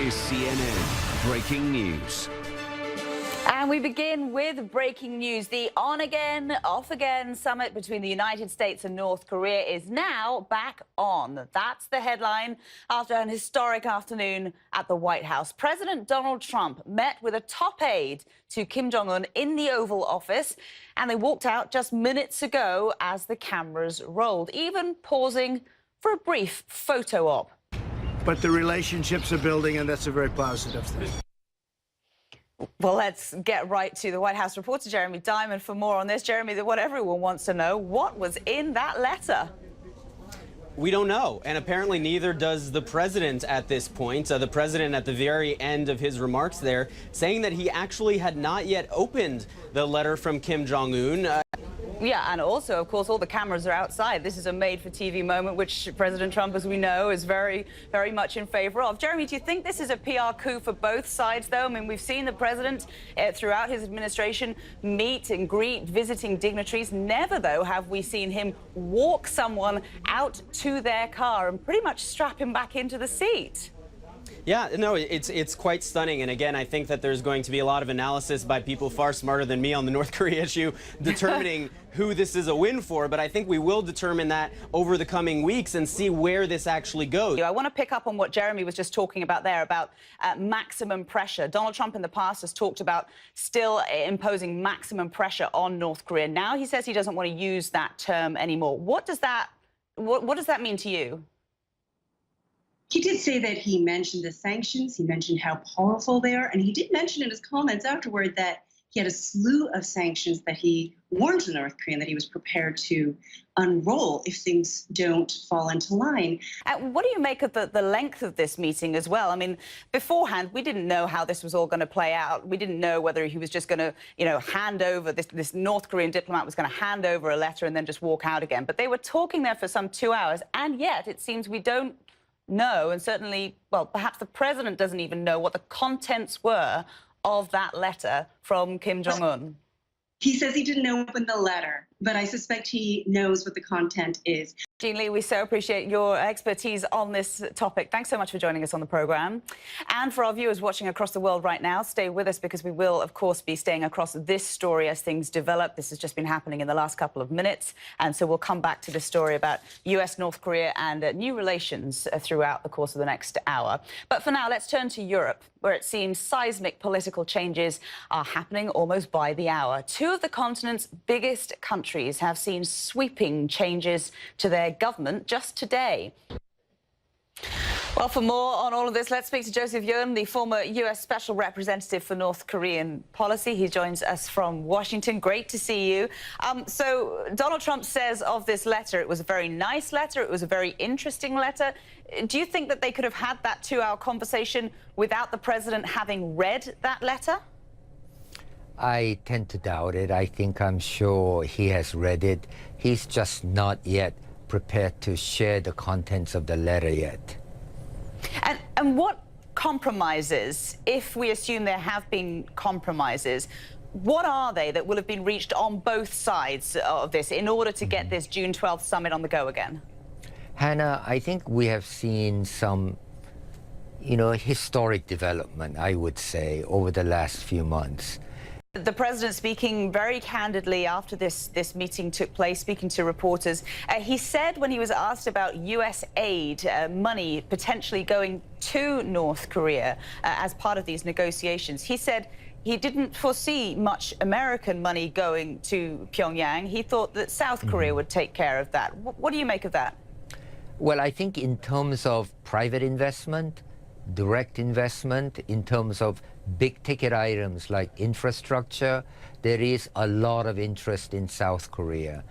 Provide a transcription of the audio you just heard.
is CNN Breaking News. And we begin with breaking news. The on-again, off-again summit between the United States and North Korea is now back on. That's the headline after an historic afternoon at the White House. President Donald Trump met with a top aide to Kim Jong-un in the Oval Office, and they walked out just minutes ago as the cameras rolled, even pausing for a brief photo op. But the relationships are building, and that's a very positive thing. Well, let's get right to the White House reporter, Jeremy Diamond, for more on this. Jeremy, what everyone wants to know, what was in that letter? We don't know, and apparently neither does the president at this point. The president at the very end of his remarks there saying that he actually had not yet opened the letter from Kim Jong-un. Yeah, and also, of course, all the cameras are outside. This is a made-for-TV moment, which President Trump, as we know, is very, very much in favor of. Jeremy, do you think this is a PR coup for both sides, though? I mean, we've seen the president throughout his administration meet and greet visiting dignitaries. Never, though, have we seen him walk someone out to their car and pretty much strap him back into the seat. Yeah, no, it's quite stunning. And again, I think that there's going to be a lot of analysis by people far smarter than me on the North Korea issue determining who this is a win for. But I think we will determine that over the coming weeks and see where this actually goes. I want to pick up on what Jeremy was just talking about there about maximum pressure. Donald Trump in the past has talked about still imposing maximum pressure on North Korea. Now he says he doesn't want to use that term anymore. What does that mean to you? He did say that he mentioned the sanctions, he mentioned how powerful they are, and he did mention in his comments afterward that he had a slew of sanctions that he warned the North Korean that he was prepared to unroll if things don't fall into line. What do you make of the length of this meeting as well? I mean, beforehand, we didn't know how this was all going to play out. We didn't know whether he was just going to, hand over, this North Korean diplomat was going to hand over a letter and then just walk out again. But they were talking there for some 2 hours, and yet it seems we don't know, and certainly, well, perhaps the president doesn't even know what the contents were of that letter from Kim Jong-un. He says he didn't open the letter, but I suspect he knows what the content is. Jean Lee, we so appreciate your expertise on this topic. Thanks so much for joining us on the programme. And for our viewers watching across the world right now, stay with us because we will, of course, be staying across this story as things develop. This has just been happening in the last couple of minutes. And so we'll come back to the story about US, North Korea and new relations throughout the course of the next hour. But for now, let's turn to Europe, where it seems seismic political changes are happening almost by the hour. Two of the continent's biggest countries have seen sweeping changes to their government just today. Well, for more on all of this, let's speak to Joseph Yun, the former U.S. Special Representative for North Korean policy. He joins us from Washington. Great to see you. So Donald Trump says of this letter, it was a very nice letter. It was a very interesting letter. Do you think that they could have had that 2-hour conversation without the president having read that letter? I tend to doubt it. I'm sure he has read it. He's just not yet prepared to share the contents of the letter yet. And what compromises, if we assume there have been compromises, what are they that will have been reached on both sides of this in order to get this June 12th summit on the go again? Hannah, I think we have seen some, historic development, I would say, over the last few months. The president speaking very candidly after this meeting took place, speaking to reporters, he said when he was asked about U.S. aid, money potentially going to North Korea as part of these negotiations, he said he didn't foresee much American money going to Pyongyang. He thought that South Korea would take care of that. What do you make of that? Well, I think in terms of private investment, direct investment, in terms of big-ticket items like infrastructure, there is a lot of interest in South Korea.